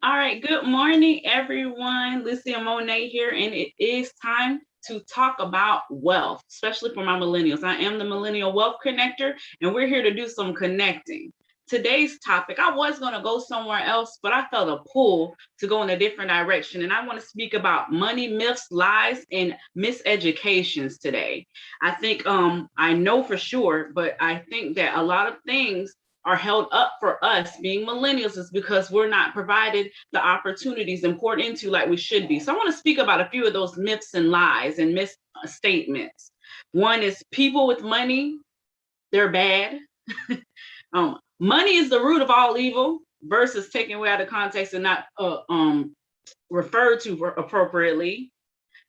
All right, good morning, everyone. Leesia Monet here, and it is time to talk about wealth, especially for my millennials. I am the Millennial Wealth Connector, and we're here to do some connecting. Today's topic, I was going to go somewhere else, but I felt a pull to go in a different direction. And I want to speak about money myths, lies, and miseducations today. I think I know for sure, but I think that a lot of things are held up for us being millennials is because we're not provided the opportunities and poured into like we should be. So I want to speak about a few of those myths and lies and misstatements. One is people with money, they're bad. Money is the root of all evil versus taken away out of context and not referred to appropriately.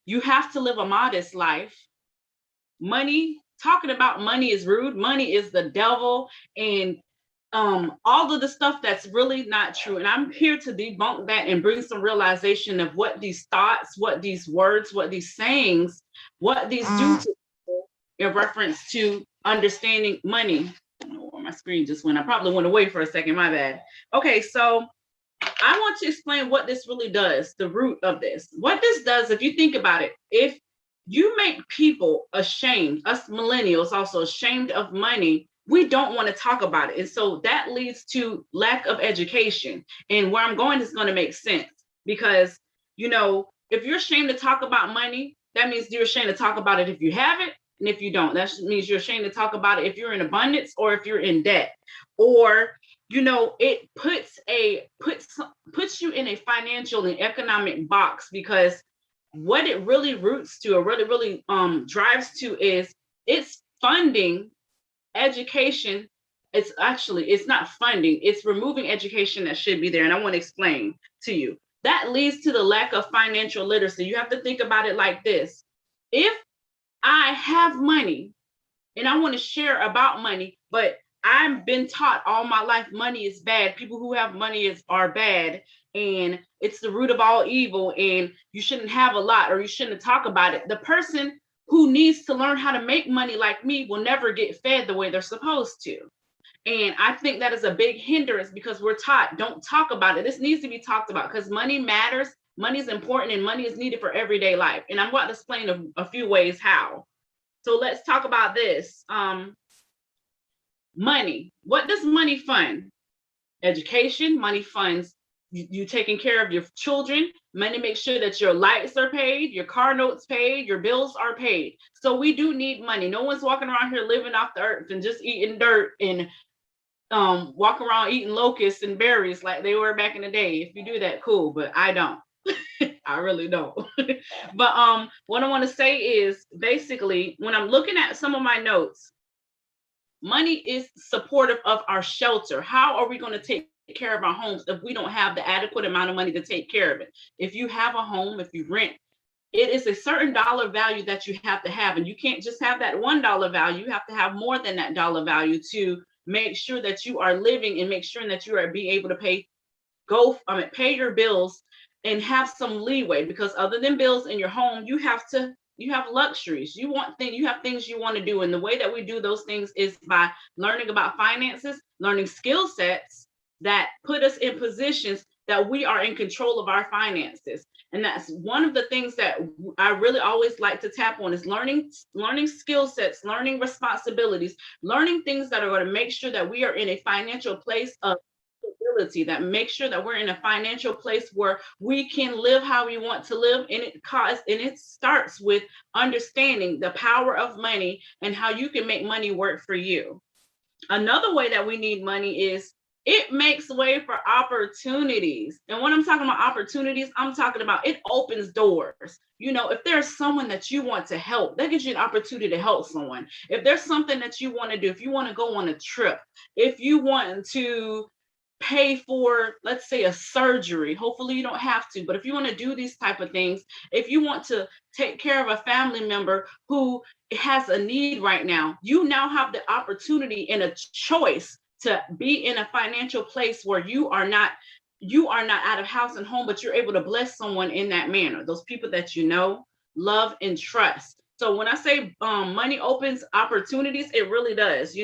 You have to live a modest life. Money, talking about money is rude. Money is the devil, and all of the stuff that's really not true. And I'm here to debunk that and bring some realization of what these thoughts, what these words, what these sayings, what these do to people in reference to understanding money. I don't know where my screen just went. I probably went away for a second, my bad. Okay, so I want to explain what this really does, the root of this. What this does, if you think about it, if you make people ashamed, us millennials also ashamed of money, we don't want to talk about it. And so that leads to lack of education. And where I'm going is going to make sense because, if you're ashamed to talk about money, that means you're ashamed to talk about it if you have it. And if you don't, that means you're ashamed to talk about it if you're in abundance or if you're in debt. Or it puts you in a financial and economic box because what it really roots to or really drives to is it's funding education. It's not funding, it's removing education that should be there. And I want to explain to you that leads to the lack of financial literacy. You have to think about it like this. If I have money and I want to share about money, but I've been taught all my life money is bad. People who have money are bad, and it's the root of all evil, and you shouldn't have a lot or you shouldn't talk about it. The person who needs to learn how to make money like me will never get fed the way they're supposed to. And I think that is a big hindrance because we're taught don't talk about it. This needs to be talked about because money matters. Money is important and money is needed for everyday life. And I'm going to explain a few ways how. So let's talk about this. Money. What does money fund? Education. Money funds you taking care of your children. Money makes sure that your lights are paid, your car notes paid, your bills are paid. So we do need money. No one's walking around here living off the earth and just eating dirt and walking around eating locusts and berries like they were back in the day. If you do that, cool, but I don't. I really don't. But what I want to say is basically when I'm looking at some of my notes, money is supportive of our shelter. How are we going to take care of our homes if we don't have the adequate amount of money to take care of it? If you have a home, if you rent, it is a certain dollar value that you have to have. And you can't just have that $1 value. You have to have more than that dollar value to make sure that you are living and make sure that you are being able to pay your bills and have some leeway, because other than bills in your home, you have luxuries. You have things you want to do. And the way that we do those things is by learning about finances, learning skill sets that put us in positions that we are in control of our finances. And that's one of the things that I really always like to tap on is learning skill sets, learning responsibilities, learning things that are going to make sure that we are in a financial place of stability, that makes sure that we're in a financial place where we can live how we want to live. And it starts with understanding the power of money and how you can make money work for you. Another way that we need money is it makes way for opportunities. And when I'm talking about opportunities, I'm talking about it opens doors. If there's someone that you want to help, that gives you an opportunity to help someone. If there's something that you want to do, if you want to go on a trip, if you want to pay for, let's say, a surgery, hopefully you don't have to, but if you want to do these type of things, if you want to take care of a family member who has a need right now, you now have the opportunity and a choice to be in a financial place where you are not out of house and home, but you're able to bless someone in that manner, those people that love and trust. So when I say money opens opportunities, it really does.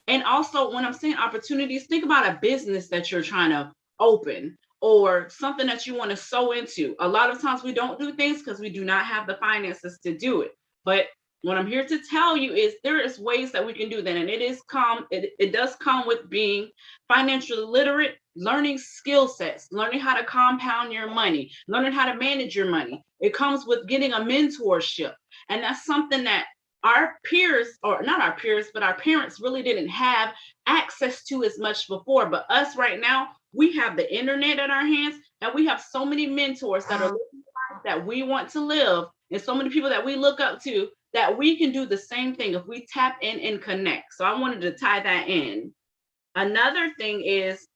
And also when I'm saying opportunities, think about a business that you're trying to open, or something that you want to sow into. A lot of times we don't do things because we do not have the finances to do it. But what I'm here to tell you is there is ways that we can do that. And it does come with being financially literate, learning skill sets, learning how to compound your money, learning how to manage your money. It comes with getting a mentorship. And that's something that our peers, or not our peers, but our parents really didn't have access to as much before. But us right now, we have the internet at our hands, and we have so many mentors that are living the life that we want to live, and so many people that we look up to, that we can do the same thing if we tap in and connect. So I wanted to tie that in. Another thing is,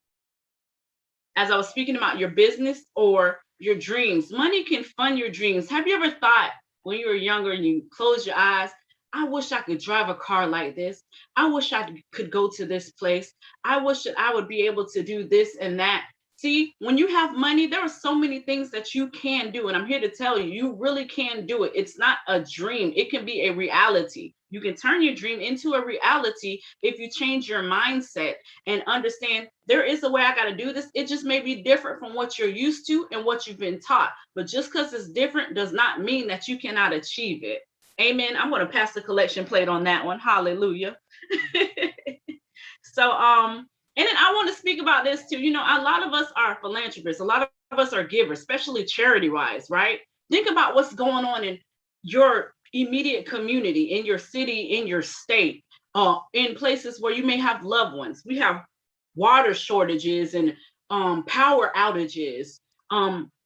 as I was speaking about your business or your dreams, money can fund your dreams. Have you ever thought when you were younger and you close your eyes, I wish I could drive a car like this. I wish I could go to this place. I wish that I would be able to do this and that. See, when you have money, there are so many things that you can do. And I'm here to tell you, you really can do it. It's not a dream, it can be a reality. You can turn your dream into a reality if you change your mindset and understand there is a way I got to do this. It just may be different from what you're used to and what you've been taught. But just because it's different does not mean that you cannot achieve it. Amen. I'm going to pass the collection plate on that one. Hallelujah. So, and then I want to speak about this too. You know, a lot of us are philanthropists. A lot of us are givers, especially charity wise, right? Think about what's going on in your immediate community, in your city, in your state, in places where you may have loved ones. We have water shortages and power outages.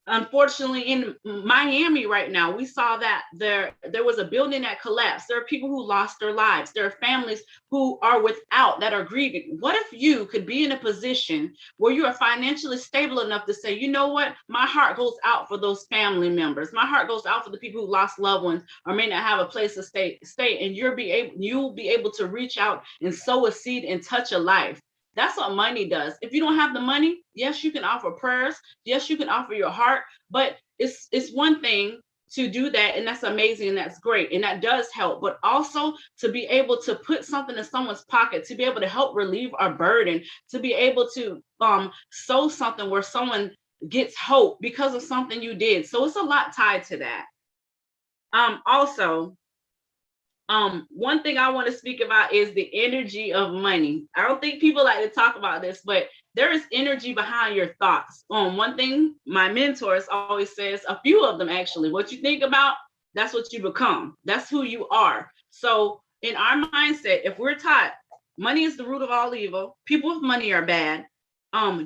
Unfortunately, in Miami right now, we saw that there was a building that collapsed. There are people who lost their lives. There are families who are without, that are grieving. What if you could be in a position where you are financially stable enough to say, you know what, my heart goes out for those family members. My heart goes out for the people who lost loved ones or may not have a place to stay, and you'll be able to reach out and sow a seed and touch a life. That's what money does. If you don't have the money, yes, you can offer prayers. Yes, you can offer your heart, but it's one thing to do that, and that's amazing, and that's great, and that does help. But also to be able to put something in someone's pocket, to be able to help relieve a burden, to be able to sow something where someone gets hope because of something you did. So it's a lot tied to that. Also, one thing I want to speak about is the energy of money. I don't think people like to talk about this, but there is energy behind your thoughts. One thing my mentors always says, a few of them actually, what you think about, that's what you become. That's who you are. So in our mindset, if we're taught money is the root of all evil, people with money are bad,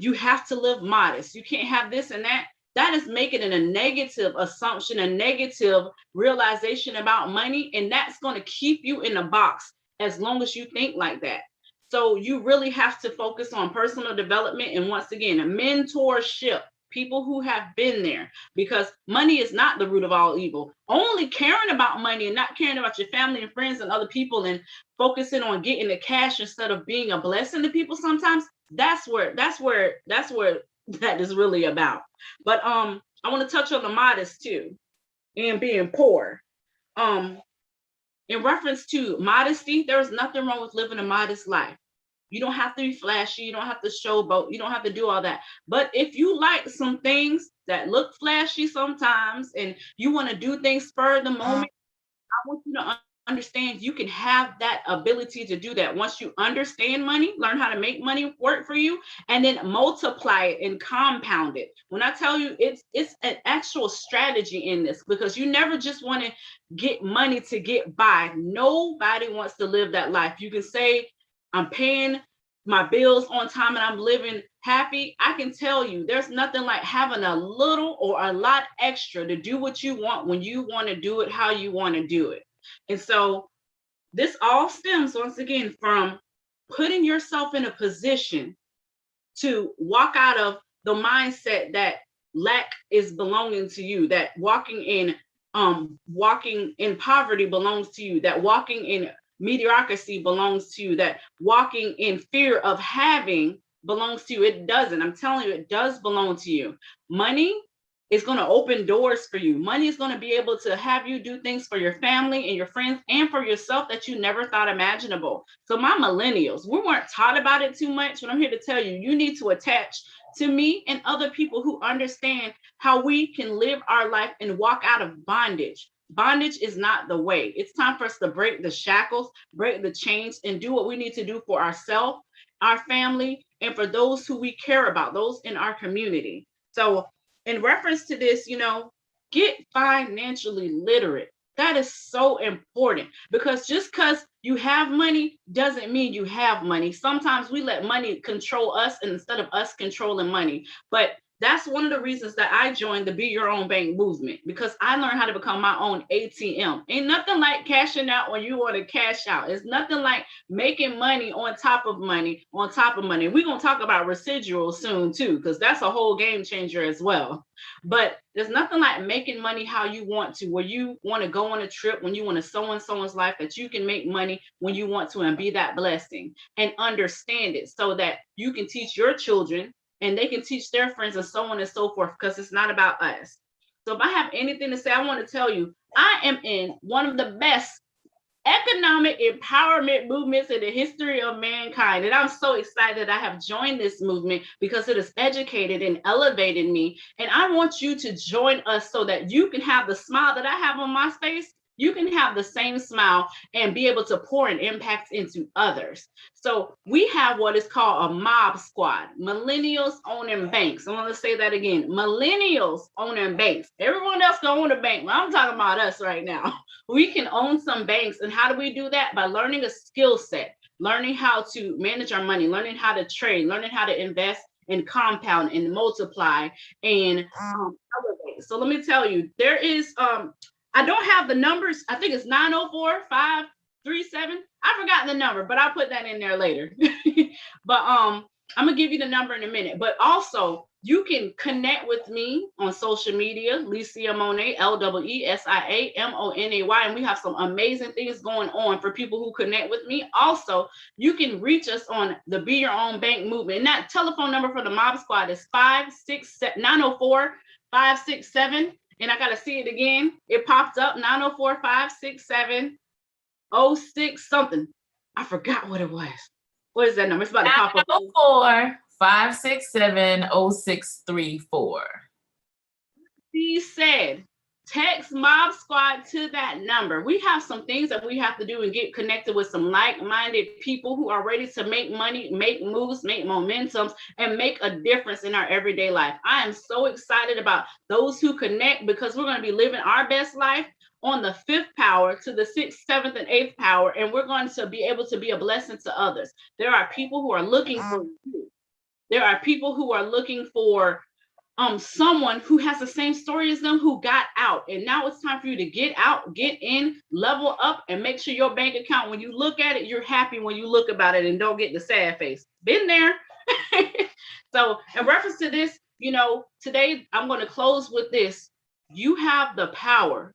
you have to live modest. You can't have this and that. That is making it a negative assumption, a negative realization about money. And that's going to keep you in a box as long as you think like that. So you really have to focus on personal development. And once again, a mentorship, people who have been there, because money is not the root of all evil. Only caring about money and not caring about your family and friends and other people and focusing on getting the cash instead of being a blessing to people sometimes, that's where that is really about. But I want to touch on the modest too, and being poor. In reference to modesty, there's nothing wrong with living a modest life. You don't have to be flashy, you don't have to showboat, you don't have to do all that. But if you like some things that look flashy sometimes and you want to do things spur of the moment, I want you to understand you can have that ability to do that. Once you understand money, learn how to make money work for you, and then multiply it and compound it. When I tell you, it's an actual strategy in this, because you never just want to get money to get by. Nobody wants to live that life. You can say, I'm paying my bills on time and I'm living happy. I can tell you there's nothing like having a little or a lot extra to do what you want when you want to do it how you want to do it. And so this all stems once again from putting yourself in a position to walk out of the mindset that lack is belonging to you, that walking in poverty belongs to you, that walking in mediocrity belongs to you, that walking in fear of having belongs to you. It doesn't. I'm telling you, it does belong to you. Money is going to open doors for you. Money is going to be able to have you do things for your family and your friends and for yourself that you never thought imaginable. So my millennials, we weren't taught about it too much, but I'm here to tell you, you need to attach to me and other people who understand how we can live our life and walk out of bondage. Bondage is not the way. It's time for us to break the shackles, break the chains, and do what we need to do for ourselves, our family, and for those who we care about, those in our community. So, in reference to this, get financially literate. That is so important, because just because you have money doesn't mean you have money. Sometimes we let money control us instead of us controlling money. But that's one of the reasons that I joined the Be Your Own Bank movement, because I learned how to become my own ATM. Ain't nothing like cashing out when you want to cash out. It's nothing like making money on top of money on top of money. We're going to talk about residuals soon too, because that's a whole game changer as well. But there's nothing like making money how you want to, where you want to go on a trip, when you want to sow in someone's life, that you can make money when you want to and be that blessing and understand it, so that you can teach your children and they can teach their friends and so on and so forth, because it's not about us. So if I have anything to say, I want to tell you, I am in one of the best economic empowerment movements in the history of mankind. And I'm so excited I have joined this movement, because it has educated and elevated me. And I want you to join us so that you can have the smile that I have on my face. You can have the same smile and be able to pour an impact into others. So we have what is called a mob squad, millennials owning banks. I want to say that again, millennials owning banks. Everyone else can own a bank, but I'm talking about us right now. We can own some banks. And how do we do that? By learning a skill set, learning how to manage our money, learning how to trade, learning how to invest and compound and multiply and elevate. So let me tell you, there is I don't have the numbers. I think it's 904-537. I forgot the number, but I'll put that in there later. But I'm gonna give you the number in a minute. But also, you can connect with me on social media, Leesia Monet, LEESIAMONAY, and we have some amazing things going on for people who connect with me. Also, you can reach us on the Be Your Own Bank movement. And that telephone number for the Mob Squad is 904-567. And I got to see it again. It popped up, 904-567-06 something. I forgot what it was. What is that number? It's about to pop up. 904-567-0634. He said, text Mob Squad to that number. We have some things that we have to do and get connected with some like-minded people who are ready to make money, make moves, make momentums, and make a difference in our everyday life. I am so excited about those who connect, because we're going to be living our best life on the 5th power to the 6th, 7th, and 8th power, and we're going to be able to be a blessing to others. There are people who are looking for you. There are people who are looking for someone who has the same story as them, who got out. And now it's time for you to get out, get in, level up, and make sure your bank account, when you look at it, you're happy when you look about it and don't get the sad face. Been there. So in reference to this, today I'm going to close with this. You have the power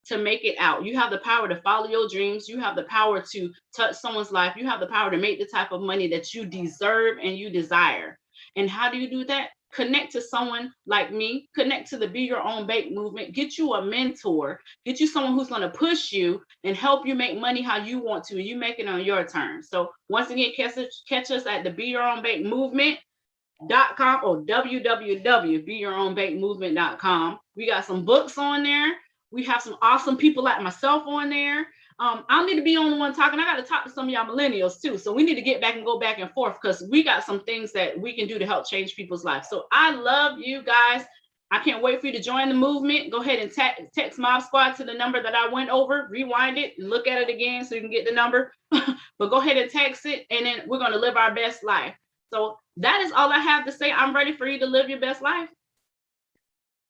to make it out. You have the power to follow your dreams. You have the power to touch someone's life. You have the power to make the type of money that you deserve and you desire. And how do you do that? Connect to someone like me, connect to the Be Your Own Bank movement, get you a mentor, get you someone who's going to push you and help you make money how you want to, and you make it on your terms. So once again, catch us at the Be Your Own Bank movement.com or www.beyourownbankmovement.com. We got some books on there. We have some awesome people like myself on there. I don't need to be on the one talking. I got to talk to some of y'all millennials too. So we need to get back and go back and forth, because we got some things that we can do to help change people's lives. So I love you guys. I can't wait for you to join the movement. Go ahead and text Mob Squad to the number that I went over, rewind it, and look at it again so you can get the number. But go ahead and text it, and then we're going to live our best life. So that is all I have to say. I'm ready for you to live your best life.